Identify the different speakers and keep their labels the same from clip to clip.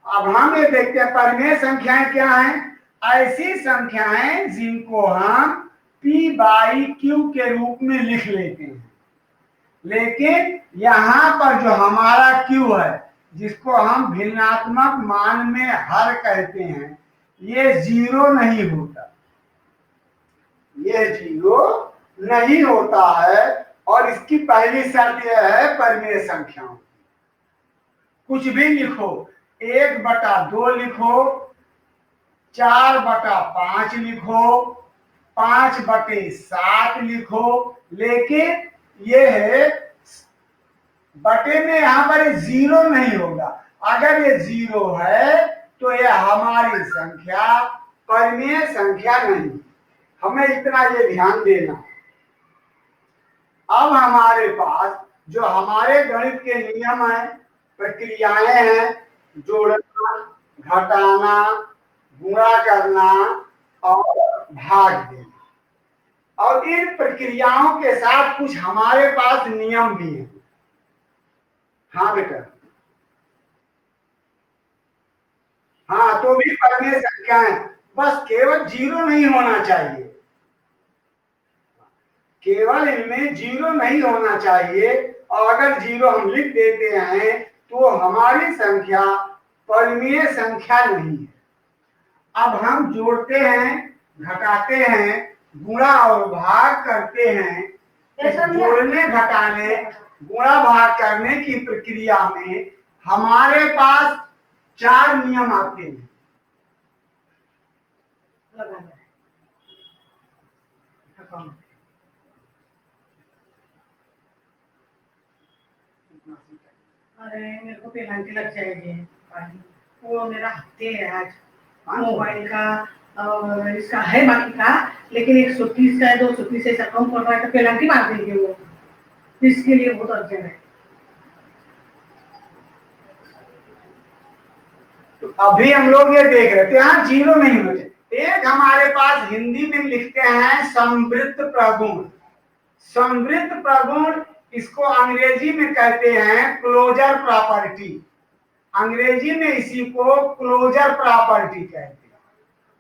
Speaker 1: अब हम ये देखते हैं परिमेय संख्याएं क्या हैं। ऐसी संख्याएं जिनको हम P बाई Q के रूप में लिख लेते हैं, लेकिन यहां पर जो हमारा Q है, जिसको हम भिन्नात्मक मान में हर कहते हैं, ये जीरो नहीं होता, ये जीरो नहीं होता है। और इसकी पहली शर्त यह है परिमेय संख्याओं, कुछ भी लिखो, 1/2 लिखो, 4/5 लिखो, 5/7 लिखो, लेकिन ये है बटे में यहां पर जीरो नहीं होगा। अगर ये जीरो है तो ये हमारी संख्या परिमेय संख्या नहीं। हमें इतना ये ध्यान देना। अब हमारे पास जो हमारे गणित के नियम है, प्रक्रियाएं हैं, जोड़ना, घटाना, गुणा करना और भाग देना, और इन प्रक्रियाओं के साथ कुछ हमारे पास नियम भी हैं। हाँ बेटा, हाँ, तो भी परिमेय संख्याएं, बस केवल जीरो नहीं होना चाहिए, केवल इनमें जीरो नहीं होना चाहिए। और अगर जीरो हम लिख देते हैं तो हमारी संख्या परिमेय संख्या नहीं है। अब हम जोड़ते हैं, घटाते हैं, गुणा और भाग करते हैं। जोड़ने, घटाने, गुणा भाग करने की प्रक्रिया में हमारे पास 4 नियम आते हैं।
Speaker 2: अरे मेरे को पेनल्टी लग जाएगी, वो मेरा हफ्ते है आज मोबाइल का और इसका है बाकी का, लेकिन 130 का है, 230 से कम पड़ रहा है तो पेनल्टी मार देंगे वो, इसके लिए बहुत अर्जेंट है।
Speaker 1: तो अभी हम लोग ये देख रहे थे, यहाँ जीरो नहीं होते। एक हमारे पास हिंदी में लिखते हैं संवृत्त प्रगुण। संवृत्त प्रगुण, इसको अंग्रेजी में कहते हैं क्लोजर प्रॉपर्टी। अंग्रेजी में इसी को क्लोजर प्रॉपर्टी कहते हैं।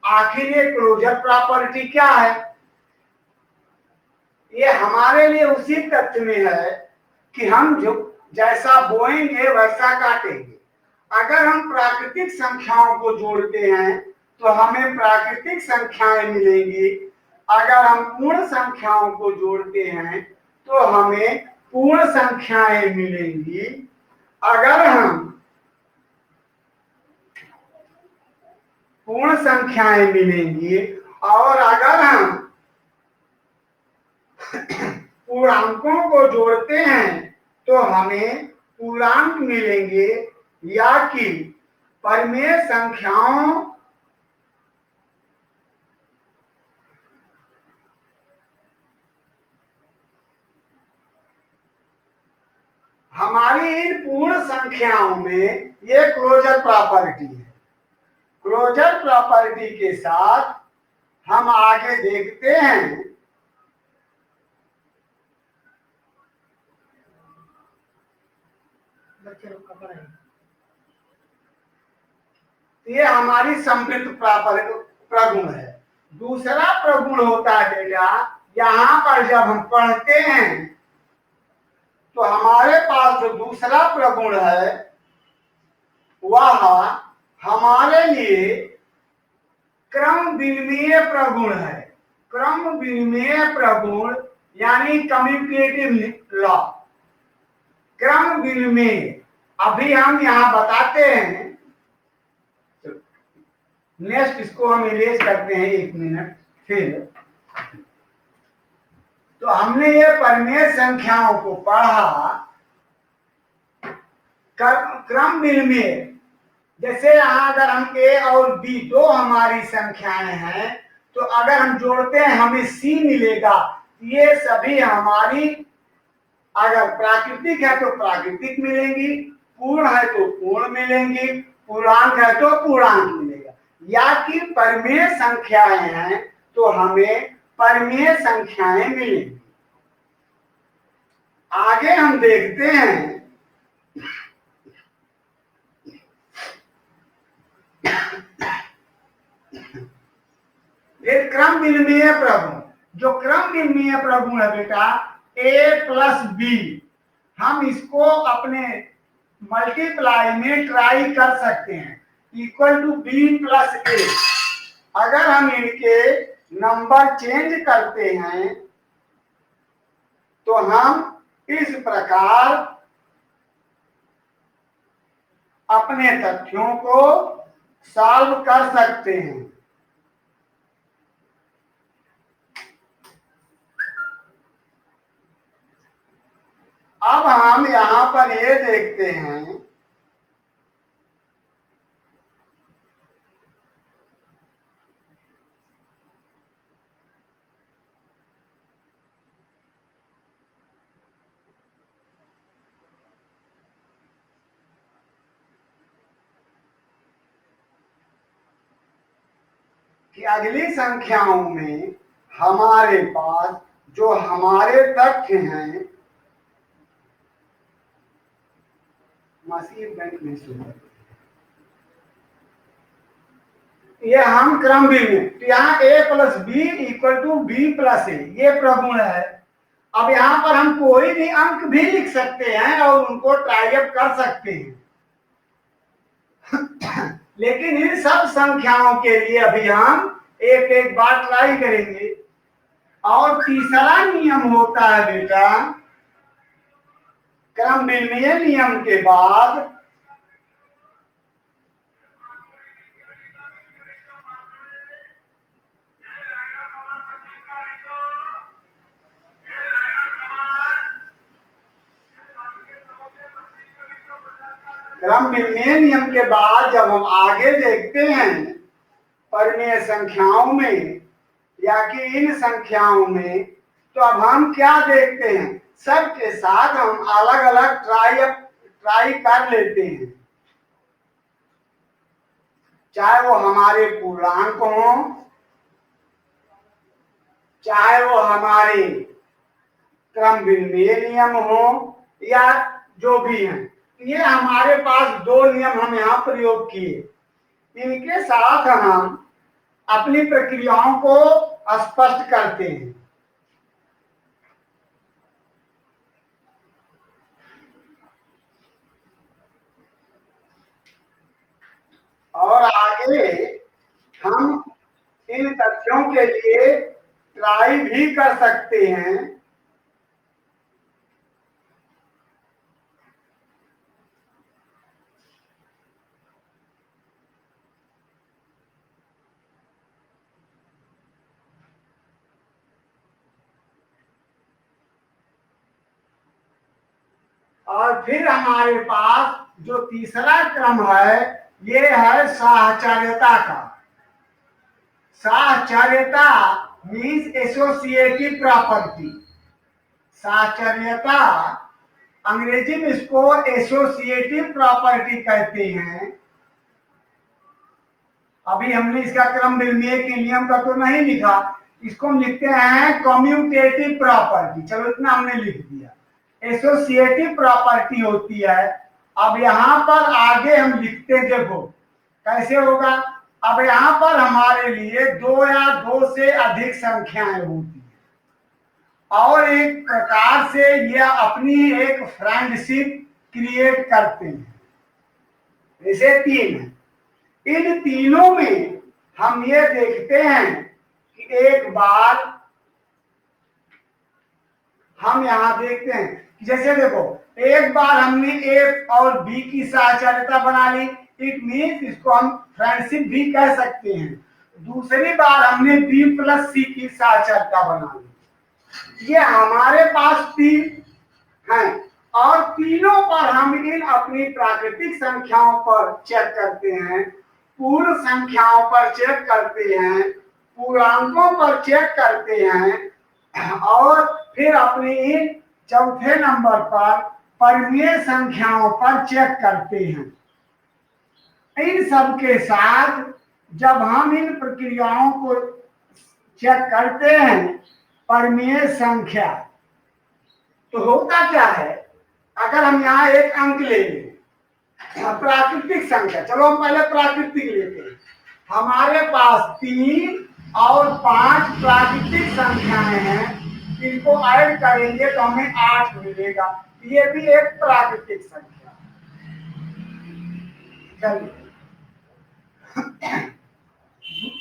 Speaker 1: आखिर ये क्लोजर प्रॉपर्टी क्या है? ये हमारे लिए उसी तथ्य में है कि हम जो जैसा बोएंगे वैसा काटेंगे। अगर हम प्राकृतिक संख्याओं को जोड़ते हैं तो हमें प्राकृतिक संख्याएं मिलेंगी। अगर हम पूर्ण संख्याओं को जोड़ते हैं तो हमें पूर्ण संख्याएं मिलेंगी। अगर हम पूर्ण संख्याएं मिलेंगी और अगर हम पूर्णांकों को जोड़ते हैं तो हमें पूर्णांक मिलेंगे, या कि परिमेय संख्याओं हमारी इन पूर्ण संख्याओं में ये क्लोजर प्रॉपर्टी है। क्लोजर प्रॉपर्टी के साथ हम आगे देखते हैं। ये हमारी संवृत्त प्रगुण है। दूसरा प्रगुण होता है बेटा, यहां पर जब हम पढ़ते हैं तो हमारे पास जो दूसरा प्रगुण है वह हमारे लिए क्रम विनिमेय प्रगुण है। क्रम विनिमेय प्रगुण यानी कम्यूटेटिव लॉ, क्रम विनिमेय। अभी हम यहां बताते हैं, नेक्स्ट इसको हम इरेज करते हैं 1 मिनट फिर। तो हमने ये परिमेय संख्याओं को पढ़ा क्रम विनिमेय। जैसे यहां अगर हम a और b दो हमारी संख्याएं हैं तो अगर हम जोड़ते हैं हमें c मिलेगा। ये सभी हमारी अगर प्राकृतिक है तो प्राकृतिक मिलेंगी, पूर्ण है तो पूर्ण मिलेंगी, पूर्णांक है तो पूर्णांक मिलेगा। या कि परिमेय संख्याएं हैं तो हमें परिमेय संख्याएं मिलेंगी। आगे हम देखते हैं फिर क्रम विनिमय प्रगुण, जो क्रम विनिमय प्रगुण है बेटा a प्लस बी, हम इसको अपने मल्टीप्लाई में ट्राई कर सकते हैं, इक्वल टू बी प्लस ए। अगर हम इनके नंबर चेंज करते हैं तो हम इस प्रकार अपने तथ्यों को सॉल्व कर सकते हैं। अब हम यहां पर ये देखते हैं कि अगली संख्याओं में हमारे पास जो हमारे तथ्य हैं, मसीह बैंक में सुन, ये हम क्रम भी में, तो यहाँ a plus B equal to B plus A, ये प्रगुण है। अब यहाँ पर हम कोई भी अंक भी लिख सकते हैं और उनको ट्राई अप कर सकते हैं लेकिन इन सब संख्याओं के लिए अभी हम एक एक बार ट्राई करेंगे। और तीसरा नियम होता है बेटा, क्रम विनिमय नियम के बाद क्रम विनिमय नियम के बाद जब हम आगे देखते हैं परिमेय संख्याओं में या कि इन संख्याओं में, तो अब हम क्या देखते हैं, सबके साथ हम अलग अलग ट्राई कर लेते हैं, चाहे वो हमारे पूर्णांक हो, चाहे वो हमारे क्रम विनिमय नियम हो या जो भी है। ये हमारे पास दो नियम हम यहाँ प्रयोग किए, इनके साथ हम अपनी प्रक्रियाओं को स्पष्ट करते हैं। और आगे हम इन तथ्यों के लिए ट्राई भी कर सकते हैं। और फिर हमारे पास जो तीसरा क्रम है, ये है साहचर्यता का। साहचर्यता मीन्स एसोसिएटिव प्रॉपर्टी। साहचर्यता अंग्रेजी में इसको एसोसिएटिव प्रॉपर्टी कहते हैं। अभी हमने इसका क्रम विनिमय के नियम का तो नहीं लिखा, इसको हम लिखते हैं कम्यूटेटिव प्रॉपर्टी। चलो इतना हमने लिख दिया, एसोसिएटिव प्रॉपर्टी होती है। अब यहाँ पर आगे हम लिखते, देखो कैसे होगा। अब यहाँ पर हमारे लिए दो या दो से अधिक संख्याएं होती है और एक प्रकार से यह अपनी एक फ्रेंडशिप क्रिएट करते हैं। जैसे तीन है, इन तीनों में हम ये देखते हैं कि एक बार हम यहाँ देखते हैं, जैसे देखो एक बार हमने ए और बी की साहचर्यता बना ली, इट मीन्स इसको हम फ्रेंडशिप भी कह सकते हैं। दूसरी बार हमने बी प्लस सी की साहचर्यता बना ली। ये हमारे पास तीन हैं और तीनों पर हम इन अपनी प्राकृतिक संख्याओं पर चेक करते हैं, पूर्ण संख्याओं पर चेक करते हैं, पूर्णांकों पर चेक करते हैं और फिर अपनी चौथे नंबर पर परिमेय संख्याओं पर चेक करते हैं। इन सब के साथ जब हम इन प्रक्रियाओं को चेक करते हैं परिमेय संख्या, तो होता क्या है, अगर हम यहाँ एक अंक ले लें प्राकृतिक संख्या, चलो हम पहले प्राकृतिक लेते हैं। हमारे पास 3 और 5 प्राकृतिक संख्याएं हैं, इनको ऐड करेंगे तो हमें 8 मिलेगा। ये भी एक प्राकृतिक संख्या। चलिए,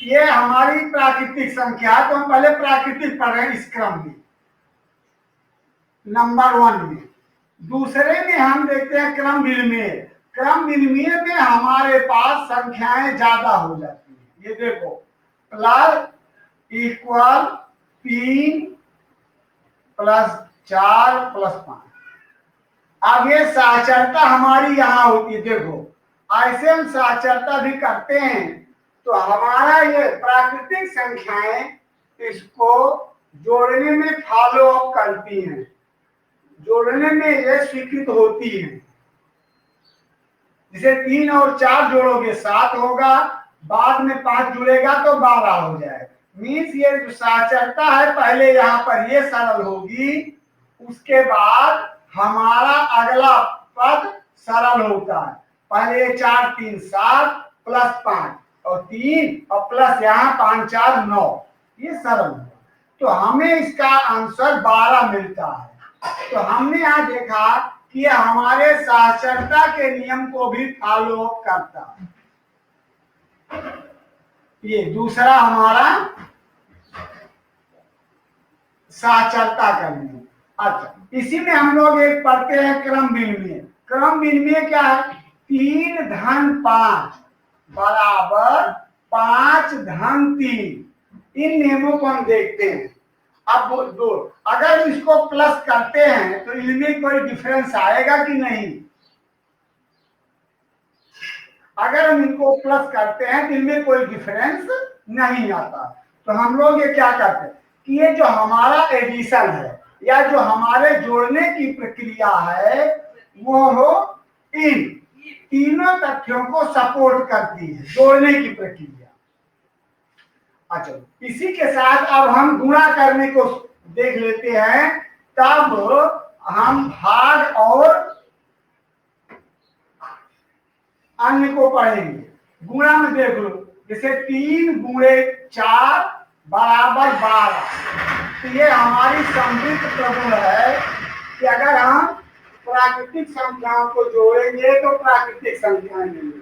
Speaker 1: ये हमारी प्राकृतिक संख्या, तो हम पहले प्राकृतिक पढ़ रहे हैं इस क्रम में, नंबर 1 में। दूसरे में हम देखते हैं क्रम विनिमय। क्रम विनिमय में हमारे पास संख्याएं ज्यादा हो जाती हैं। ये देखो, प्लस इक्वल 3 प्लस 4 प्लस 5। अब ये साक्षरता हमारी यहां होती है। देखो, ऐसे हम साक्षरता भी करते हैं तो हमारा ये प्राकृतिक संख्याएं इसको जोड़ने में फॉलो अप करती हैं, जोड़ने में ये स्वीकृत होती है। जैसे 3 और 4 जोड़ोगे 7 होगा, बाद में 5 जुड़ेगा तो 12 हो जाएगा। मीन्स ये जो साक्षरता है पहले यहाँ पर ये सरल होगी, उसके बाद हमारा अगला पद सरल होता है। पहले 4 3 7 प्लस 5 और 3 और प्लस यहाँ 5 4 9, ये सरल होगा। तो हमें इसका आंसर 12 मिलता है। तो हमने यहाँ देखा कि हमारे साक्षरता के नियम को भी फॉलो अप करता है। ये दूसरा हमारा साक्षरता का नियम। अच्छा, इसी में हम लोग एक पढ़ते हैं क्रम विनिमय। क्रम विनिमय क्या है? 3 धन 5 बराबर 5 धन 3। इन नियमों को हम देखते हैं। अब दो, अगर इसको प्लस करते हैं तो इनमें कोई डिफरेंस आएगा कि नहीं? अगर हम इनको प्लस करते हैं तो इनमें कोई डिफरेंस नहीं आता। तो हम लोग ये क्या करते हैं कि ये जो हमारा एडिशन है या जो हमारे जोड़ने की प्रक्रिया है वो हो इन तीनों तथ्यों को सपोर्ट करती है, जोड़ने की प्रक्रिया। अच्छा, इसी के साथ अब हम गुणा करने को देख लेते हैं, तब हम भाग और अन्य को पढ़ेंगे। गुणा में देख लो, जैसे 3 गुणे 4 बराबर 12। तो ये हमारी समृद्ध प्रगुण है कि अगर हम प्राकृतिक संख्याओं को जोड़ेंगे तो प्राकृतिक संख्याएं मिलेंगी,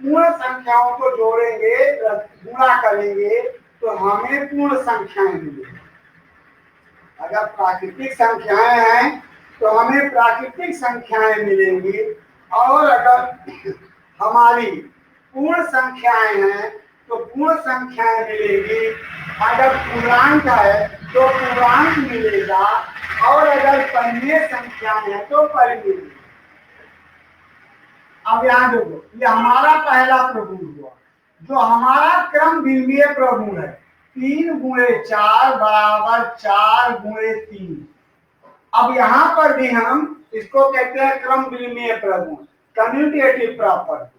Speaker 1: पूर्ण संख्याओं को जोड़ेंगे गुणा करेंगे तो हमें पूर्ण संख्याएं मिलेंगी। अगर प्राकृतिक संख्याएं हैं तो हमें प्राकृतिक संख्याएं मिलेंगी, और अगर हमारी पूर्ण संख्याएं हैं तो पूर्ण संख्याएं मिलेगी। अगर पूर्णांक है तो पूर्णांक मिलेगा, और अगर परिमेय संख्याएं हैं तो परिमेय। अब यहाँ देखो, ये हमारा पहला प्रगुण हुआ, जो हमारा क्रम विनिमय प्रगुण है। 3 गुणे 4 बराबर 4 गुणे 3। अब यहाँ पर भी हम इसको कहते हैं क्रम विनिमय प्रगुण, कम्यूटेटिव प्रॉपर्टी।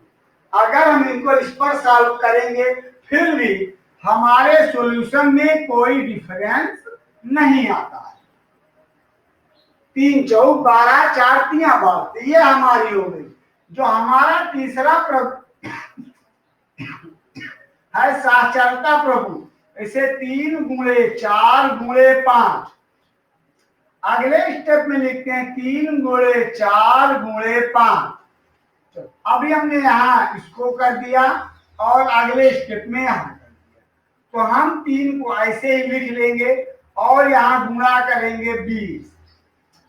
Speaker 1: अगर हम इनको इस पर सॉल्व करेंगे फिर भी हमारे सॉल्यूशन में कोई डिफरेंस नहीं आता है। 3 4 12 4 3 12, ये हमारी हो गई। जो हमारा तीसरा है साक्षरता प्रभु, इसे 3 गुणे 4 गुणे 5। अगले स्टेप में लिखते हैं 3 गुणे 4 गुणे 5। अभी हमने यहाँ इसको कर दिया और अगले स्टेप में यहाँ कर दिया। तो हम 3 को ऐसे ही लिख लेंगे और यहाँ गुणा करेंगे 20।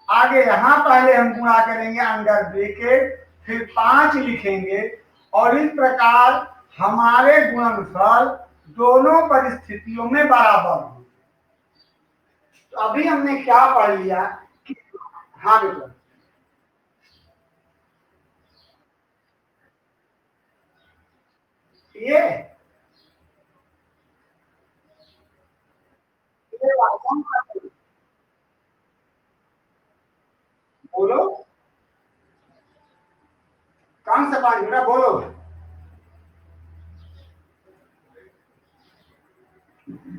Speaker 1: आगे यहाँ पहले हम गुणा करेंगे अंडर ब्रैकेट, फिर 5 लिखेंगे, और इस प्रकार हमारे गुणनफल दोनों परिस्थितियों में बराबर होंगे। तो अभी हमने क्या पढ़ लिया कि हाँ बेटा, ये बोलो कौन सा पानी बेटा, बोलो।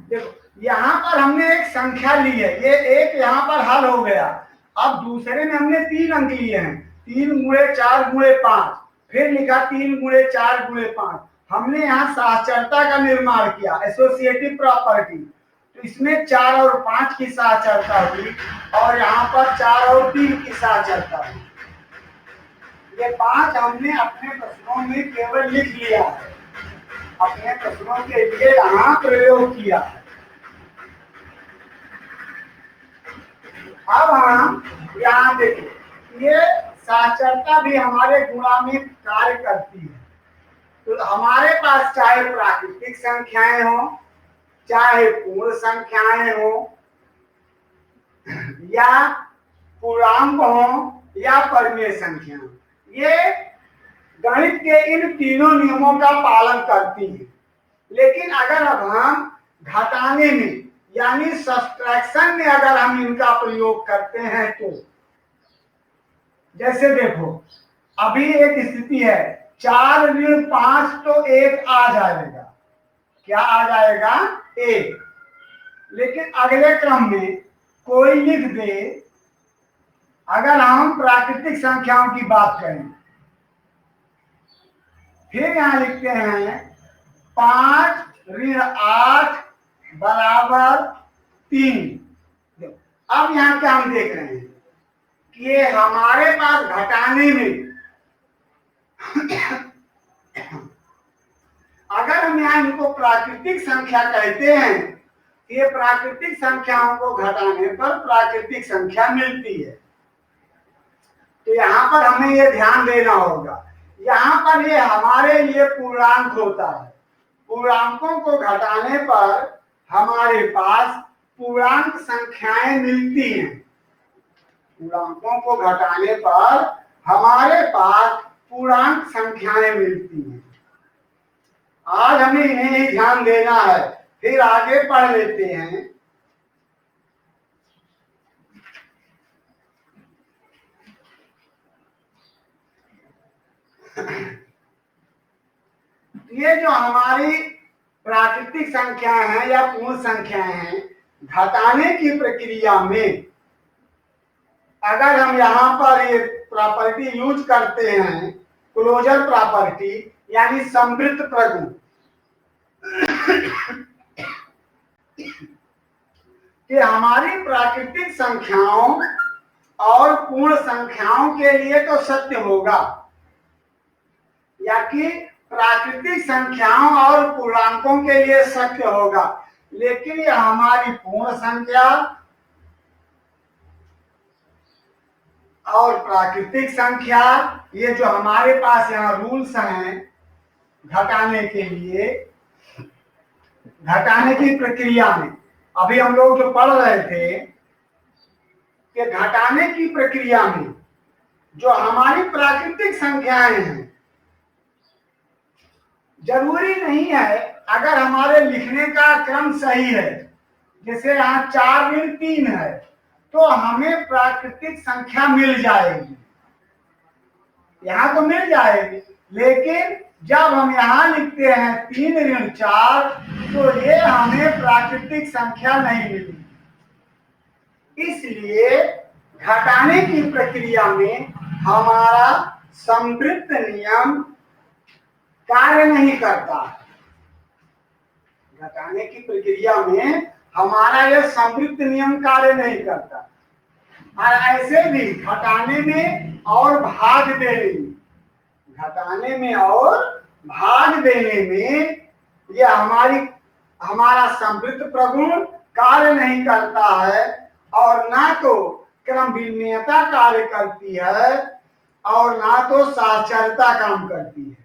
Speaker 1: देखो, यहाँ पर हमने एक संख्या ली है, ये एक यहाँ पर हल हो गया। अब दूसरे में हमने 3 अंक लिए हैं, 3 गुणे 4 गुणे 5, फिर लिखा 3 गुणे 4 गुणे 5। हमने यहाँ साक्षरता का निर्माण किया, एसोसिएटिव प्रॉपर्टी, तो इसमें 4 और 5 की साक्षरता हुई और यहाँ पर 4 और 3 की साक्षरता हुई। ये 5 हमने अपने प्रश्नों में केवल लिख लिया है, अपने प्रश्नों के लिए यहाँ प्रयोग किया है। अब हम यहाँ देखिए, ये साक्षरता भी हमारे गुणा में कार्य करती है। तो हमारे पास चाहे प्राकृतिक संख्याएं हो, चाहे पूर्ण संख्याएं हो, या पूर्णांक हो, या परिमेय संख्या, ये गणित के इन तीनों नियमों का पालन करती है। लेकिन अगर अब हम घटाने में यानी सब्ट्रैक्शन में अगर हम इनका प्रयोग करते हैं तो जैसे देखो, अभी एक स्थिति है 4 ऋण 5 तो 1 आ जाएगा। क्या आ जाएगा? 1। लेकिन अगले क्रम में कोई लिख दे, अगर हम प्राकृतिक संख्याओं की बात करें, फिर यहां लिखते हैं 5 ऋण 8 बराबर 3। अब यहां क्या हम देख रहे हैं कि ये हमारे पास घटाने में अगर हम यहाँ इनको प्राकृतिक संख्या कहते हैं, ये प्राकृतिक संख्याओं को घटाने पर प्राकृतिक संख्या मिलती है। तो यहाँ पर हमें ये ध्यान देना होगा, यहाँ पर ये हमारे लिए पूर्णांक होता है। पूर्णांकों को घटाने पर हमारे पास पूर्णांक संख्याएं मिलती हैं। पूर्णांकों को घटाने पर हमारे पास पूर्णांक संख्याएं मिलती हैं। आज हमें इन्हें ही ध्यान देना है, फिर आगे पढ़ लेते हैं। ये जो हमारी प्राकृतिक संख्याएं हैं या पूर्ण संख्याएं हैं, घटाने की प्रक्रिया में अगर हम यहाँ पर ये प्रॉपर्टी यूज करते हैं, क्लोजर प्रॉपर्टी यानी समृद्ध प्रगुण, कि हमारी प्राकृतिक संख्याओं और पूर्ण संख्याओं के लिए तो सत्य होगा, या कि प्राकृतिक संख्याओं और पूर्णांकों के लिए सत्य होगा, लेकिन ये हमारी पूर्ण संख्या और प्राकृतिक संख्या, ये जो हमारे पास यहाँ रूल्स हैं घटाने के लिए, घटाने की प्रक्रिया में अभी हम लोग जो पढ़ रहे थे कि घटाने की प्रक्रिया में जो हमारी प्राकृतिक संख्याएं हैं, जरूरी नहीं है अगर हमारे लिखने का क्रम सही है, जैसे यहाँ 4 ऋण 3 है, तो हमें प्राकृतिक संख्या मिल जाएगी, यहाँ तो मिल जाएगी। लेकिन जब हम यहाँ लिखते हैं 3 ऋण 4, तो ये हमें प्राकृतिक संख्या नहीं मिली। इसलिए घटाने की प्रक्रिया में हमारा समृद्ध नियम कार्य नहीं करता। घटाने की प्रक्रिया में हमारा यह समृद्ध नियम कार्य नहीं करता। और ऐसे भी घटाने में और भाग देने में, घटाने में और भाग देने में यह हमारा समृद्ध प्रगुण कार्य नहीं करता है, और ना तो क्रम भिन्नता कार्य करती है और ना तो साक्षरता काम करती है।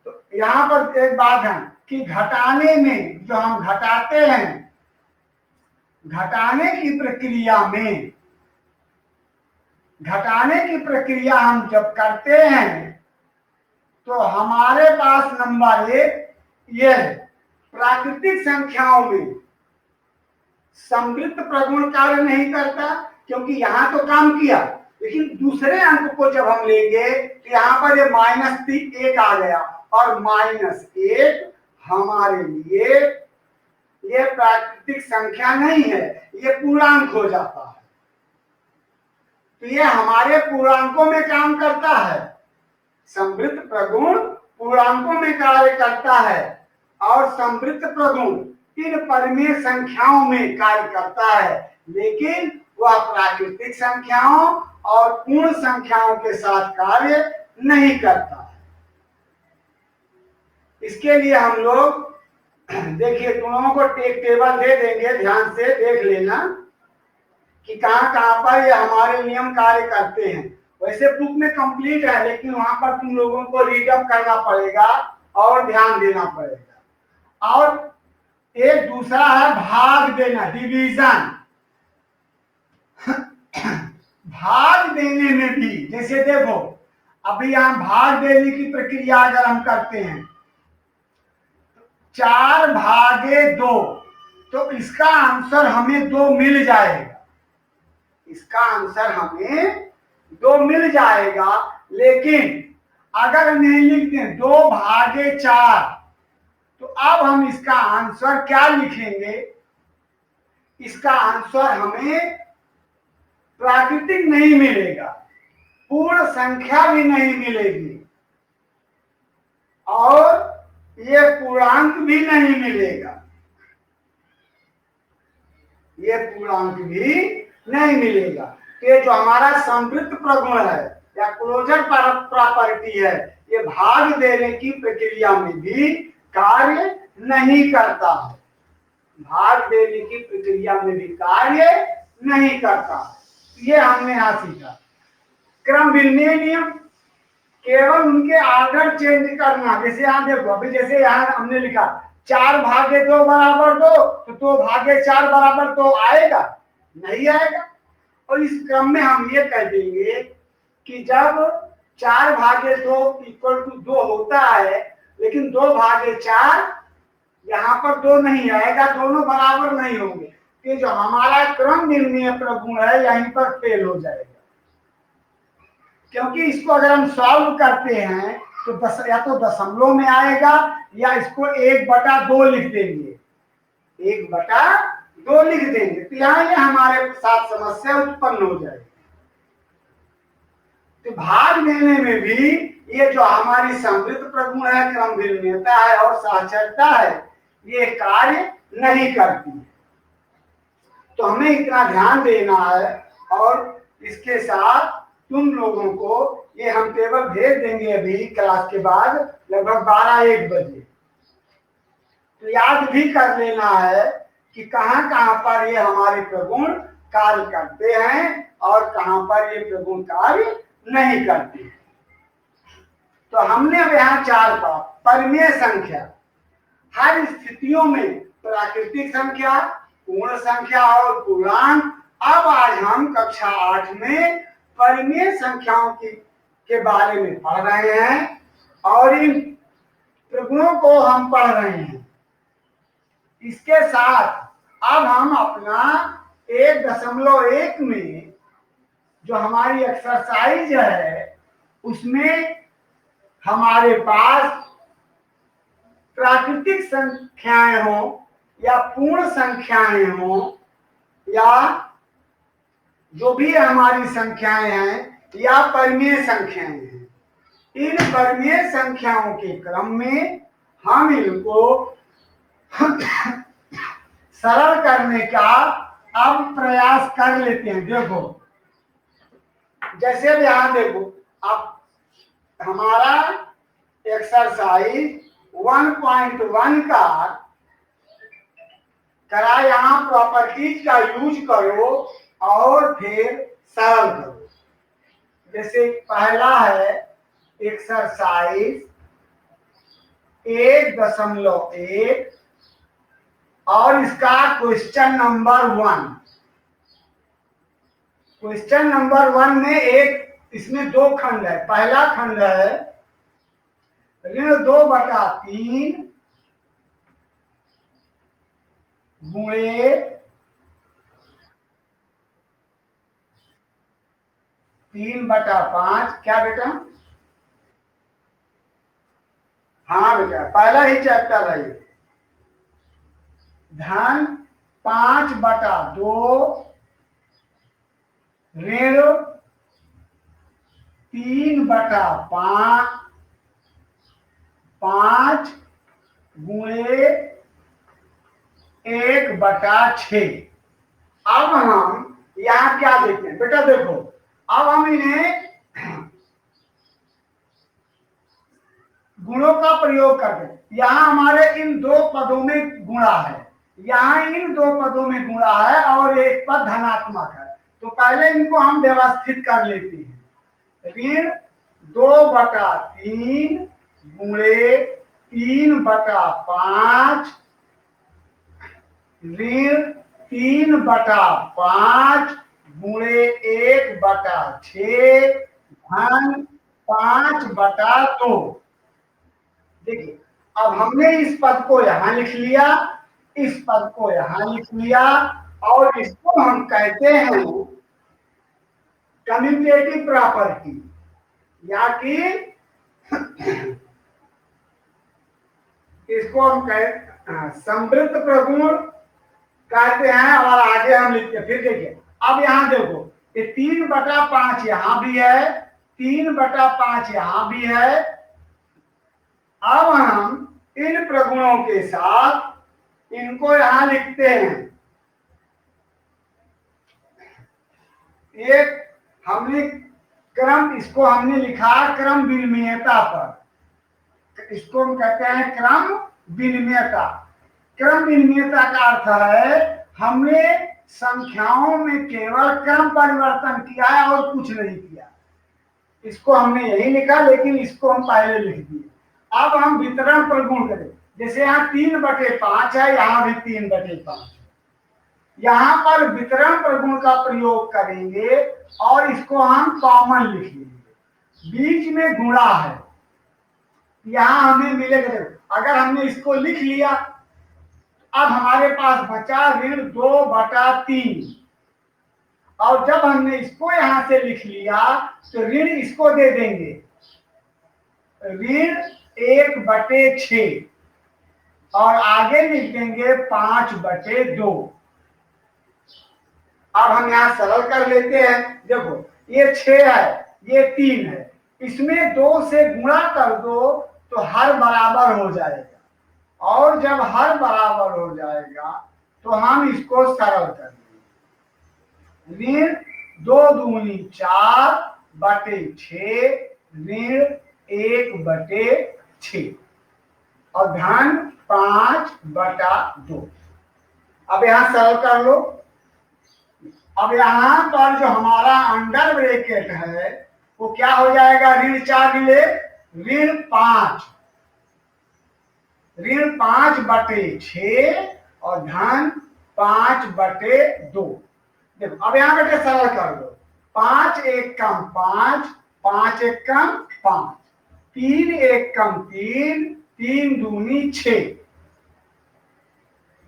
Speaker 1: तो यहाँ पर एक बात है कि घटाने में जो हम घटाते हैं, घटाने की प्रक्रिया हम जब करते हैं तो हमारे पास नंबर 1 ये है, प्राकृतिक संख्याओं में समृद्ध प्रगुण कार्य नहीं करता, क्योंकि यहाँ तो काम किया, लेकिन दूसरे अंक को जब हम लेंगे तो यहाँ पर ये -1 आ गया, और -1 हमारे लिए ये प्राकृतिक संख्या नहीं है, ये पूर्णांक हो जाता है। तो ये हमारे पूर्णांकों में काम करता है। समृद्ध प्रगुण पूर्णांकों में कार्य करता है और संवृत्त प्रगुण इन परिमेय संख्याओं में कार्य करता है, लेकिन वह प्राकृतिक संख्याओं और पूर्ण संख्याओं के साथ कार्य नहीं करता है। इसके लिए हम लोग देखिए, तुम लोगों को एक टेबल दे देंगे, ध्यान से देख लेना कि कहां कहां पर ये हमारे नियम कार्य करते हैं। वैसे बुक में कंप्लीट है, लेकिन वहां पर तुम लोगों को रीडअप करना पड़ेगा और ध्यान देना पड़ेगा। और एक दूसरा है भाग देना, डिवीजन। भाग देने में भी जैसे देखो, अभी यहां भाग देने की प्रक्रिया अगर हम करते हैं 4/2, तो इसका आंसर हमें 2 मिल जाएगा। इसका आंसर हमें 2 मिल जाएगा। लेकिन अगर नहीं लिख दें 2/4, तो अब हम इसका आंसर क्या लिखेंगे? इसका आंसर हमें प्राकृतिक नहीं मिलेगा, पूर्ण संख्या भी नहीं मिलेगी और ये पूर्णांक भी नहीं मिलेगा। ये पूर्णांक भी नहीं मिलेगा। ये जो हमारा संवृत्त प्रगुण है या क्लोजर प्रॉपर्टी है, ये भाग देने की प्रक्रिया में भी कार्य नहीं करता है। भाग देने की प्रक्रिया में भी कार्य नहीं करता। ये हमने यहां सीखा। क्रम भिन्नीय नियम केवल उनके आर्डर चेंज करना। जैसे यहां देखो, अभी जैसे यहां हमने लिखा 4/2 बराबर 2, तो 2/4 बराबर 2 आएगा? नहीं आएगा। और इस क्रम में हम ये कह देंगे कि जब 4/2 इक्वल टू 2 होता है, लेकिन 2/4 यहाँ पर 2 नहीं आएगा, दोनों बराबर नहीं होंगे, कि जो हमारा क्रम निर्णय प्रगुण है यहीं पर फेल हो जाएगा। क्योंकि इसको अगर हम सॉल्व करते हैं तो या तो दशमलव में आएगा या इसको 1/2 लिख देंगे, 1/2 लिख देंगे, तो यहाँ ये हमारे साथ समस्या उत्पन्न हो जाएगी। तो भाग देने में भी ये जो हमारी संवृत्त प्रगुण है, क्रम भिन्नता है और साक्षरता है, ये कार्य नहीं करती है। तो हमें इतना ध्यान देना है। और इसके साथ तुम लोगों को ये हम टेबल भेज देंगे अभी क्लास के बाद लगभग 12-1 बजे। तो याद भी कर लेना है कि कहां कहां पर ये हमारे प्रगुण कार्य करते हैं और कहां पर ये प्रगुण कार्य नहीं करते। तो हमने अब यहाँ 4 पढ़ा। परिमेय संख्या हर स्थितियों में प्राकृतिक संख्या, पूर्ण संख्या और पूर्णांक। अब आज हम कक्षा 8 में परिमेय संख्याओं के बारे में पढ़ रहे हैं और इन प्रगुणों को हम पढ़ रहे हैं। इसके साथ अब हम अपना 1.1 में जो हमारी एक्सरसाइज है उसमें हमारे पास प्राकृतिक संख्याएं हो या पूर्ण संख्याएं हो या जो भी हमारी संख्याएं हैं या परिमेय संख्याएं हैं, इन परिमेय संख्याओं के क्रम में हम इनको सरल करने का अब प्रयास कर लेते हैं। देखो, जैसे यहां देखो, अब हमारा एक्सरसाइज 1.1 का करा, यहां प्रॉपर्टीज का यूज करो और फिर सरल करो। जैसे पहला है एक्सरसाइज 1.1 और इसका क्वेश्चन नंबर 1। क्वेश्चन नंबर 1 में इसमें 2 खंड है। पहला खंड है ऋण 2/3 गुणे 3/5। क्या बेटा? हाँ बेटा, पहला ही चैप्टर है ये। धन 5/2 ऋण 3/5 5 गुणे 1/6। अब हम यहाँ क्या देखते हैं बेटा, देखो अब हम इन्हें गुणों का प्रयोग करते हैं। यहाँ हमारे इन दो पदों में गुणा है, यहाँ इन दो पदों में गुणा है और एक पद धनात्मक है। तो पहले इनको हम व्यवस्थित कर लेते हैं। ऋण 2/3 गुणे 3/5 ऋण 3/5 गुणे 1/6 धन 5/2। देखिए अब हमने इस पद को यहां लिख लिया, इस पद को यहां लिख लिया और इसको हम कहते हैं कम्यूटेटिव प्रॉपर्टी, या कि इसको हम समृद्ध प्रगुण कहते हैं। और आगे हम लिखते हैं, फिर देखिए अब यहां देखो ये 3/5 यहां भी है, 3/5 यहां भी है। अब हम इन प्रगुणों के साथ इनको यहां लिखते हैं। एक हमने क्रम, इसको हमने लिखा क्रम विनिमयता पर, इसको हम कहते हैं क्रम विनिमयता। क्रम विनिमयता का अर्थ है हमने संख्याओं में केवल क्रम परिवर्तन किया है और कुछ नहीं किया। इसको हमने यही लिखा, लेकिन इसको हम पहले लिख दिए। अब हम वितरण प्रगुण करें, जैसे यहाँ 3/5 है, यहाँ भी 3/5 है। यहाँ पर वितरण प्रगुण का प्रयोग करेंगे और इसको हम कॉमन लिख लेंगे। बीच में गुणा है, यहाँ हमें मिलेगा। अगर हमने इसको लिख लिया, अब हमारे पास बचा ऋण 2/3, और जब हमने इसको यहां से लिख लिया तो ऋण इसको दे देंगे, ऋण 1/6 और आगे लिख देंगे 5/2। अब हम यहां सरल कर लेते हैं। देखो ये 6 है, ये 3 है, इसमें 2 से गुणा कर दो तो हर बराबर हो जाएगा, और जब हर बराबर हो जाएगा तो हम इसको सरल कर देंगे। ऋण 2 दूनी 4/6 ऋण 1/6 और धन 5/2। अब यहां सरल कर लो। अब यहां पर जो हमारा अंडर ब्रैकेट है वो क्या हो जाएगा, ऋण 4 मिले ऋण 5, ऋण 5/6 और धन 5/2। देखो अब यहां बेटे सरल कर दो। 5 1 कम 5, 5 1 कम 5, 3 1 कम 3, 3 दूनी 6।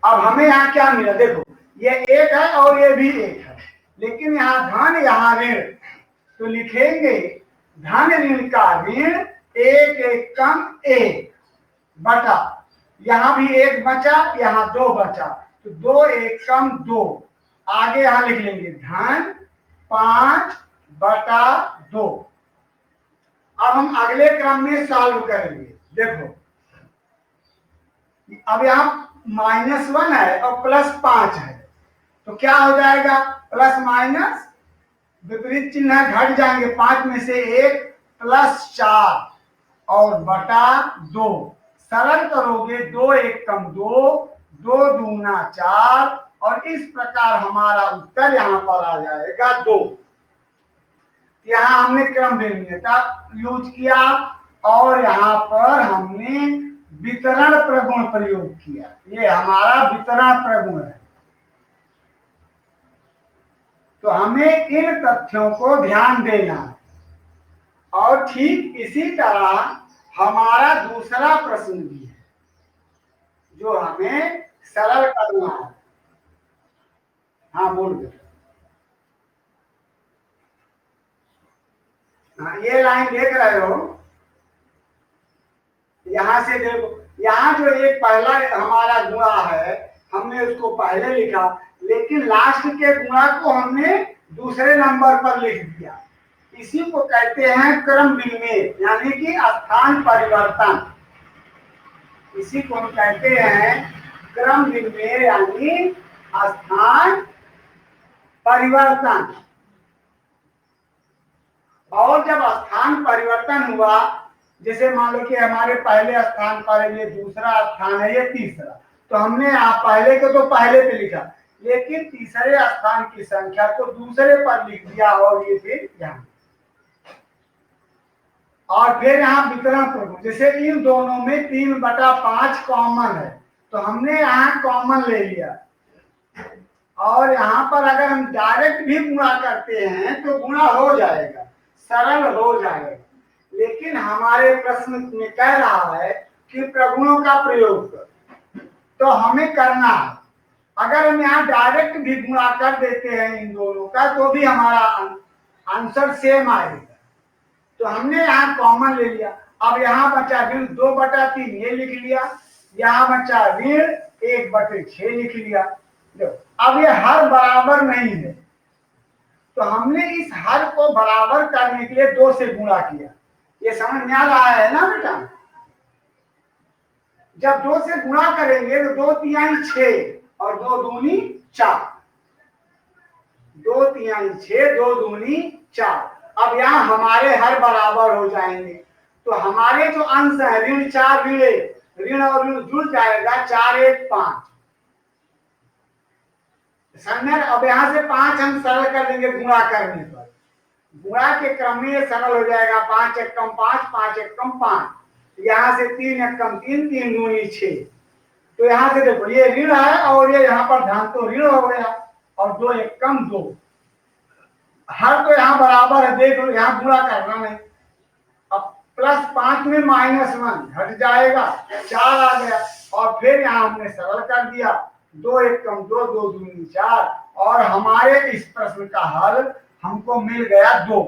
Speaker 1: अब हमें यहाँ क्या मिला, देखो ये 1 है और ये भी 1 है, लेकिन यहाँ धन यहाँ ऋण, तो लिखेंगे धन ऋण का ऋण 1 1 कम 1 बटा, यहाँ भी 1 बचा, यहाँ 2 बचा, तो 2 1 कम 2। आगे यहां लिख लेंगे धन 5/2। अब हम अगले क्रम में सॉल्व करेंगे। देखो अब यहाँ -1 है और +5 है, तो क्या हो जाएगा, प्लस माइनस विपरीत चिन्ह घट जाएंगे, 5 में से 1 +4 और बटा 2। सरल करोगे 2 1 कम 2, 2 दूना 4 और इस प्रकार हमारा उत्तर यहाँ पर आ जाएगा 2। यहाँ हमने क्रम विनिमयता यूज किया और यहाँ पर हमने वितरण प्रगुण प्रयोग किया। ये हमारा वितरण प्रगुण है। तो हमें इन तथ्यों को ध्यान देना है। और ठीक इसी तरह हमारा दूसरा प्रश्न भी है जो हमें सरल करना है। हाँ बोल दे। हाँ ये लाइन देख रहे हो, यहां से देखो, यहाँ जो एक पहला हमारा गुणा है हमने उसको पहले लिखा, लेकिन लास्ट के गुणा को हमने दूसरे नंबर पर लिख दिया। इसी को कहते हैं क्रम विनिमय, यानी कि स्थान परिवर्तन। इसी को हम कहते हैं क्रम निर्णय यानी स्थान परिवर्तन। और जब स्थान परिवर्तन हुआ, जैसे मान लो कि हमारे पहले स्थान पर ये दूसरा स्थान है, ये तीसरा, तो हमने यहाँ पहले को तो पहले पे लिखा, लेकिन तीसरे स्थान की संख्या को दूसरे पर लिख दिया और ये फिर यहाँ, और फिर यहाँ वितरण प्रगुण। जैसे इन दोनों में 3/5 कॉमन है, तो हमने यहाँ कॉमन ले लिया, और यहाँ पर अगर हम डायरेक्ट भी गुणा करते हैं तो गुणा हो जाएगा, सरल हो जाएगा। लेकिन हमारे प्रश्न में कह रहा है कि प्रगुणों का प्रयोग कर, तो हमें करना है। अगर हम यहाँ डायरेक्ट भी गुणा कर देते हैं इन दोनों का तो भी हमारा आंसर सेम आएगा। तो हमने यहाँ कॉमन ले लिया। अब यहाँ बचा ऋण 2/3 ये लिख लिया, यहाँ बचा ऋण 1/6 लिख लिया। अब ये हर बराबर नहीं है, तो हमने इस हर को बराबर करने के लिए 2 से गुणा किया। ये समझ में आ रहा है ना बेटा? जब 2 से गुणा करेंगे तो 2 तिहाई 6 और 2 दूनी 4, 2 तिहाई 6, 2 दूनी 4। अब यहाँ हमारे हर बराबर हो जाएंगे, तो हमारे जो अंश है ऋण 4 ऋण 1, ऋण और ऋण जुड़ जाएगा, 4 1 5। अब यहाँ से 5 हम सरल कर देंगे गुणा करने पर, गुणा के क्रम में ये सरल हो जाएगा। 5 1 कम 5, 5 1 कम 5, यहाँ से 3 1 कम 3, 3 दूनी 6। तो यहाँ से देखो ये ऋण है और ये यहाँ पर धन, तो ऋण हो गया, और 2 1 कम 2, हर तो यहाँ बराबर है, देख लो यहाँ गुणा करना नहीं। अब +5 में -1 घट जाएगा, 4 आ गया, और फिर यहाँ हमने सरल कर दिया, 2 1 कम 2, 2 दूनी 4, और हमारे इस प्रश्न का हल हमको मिल गया 2।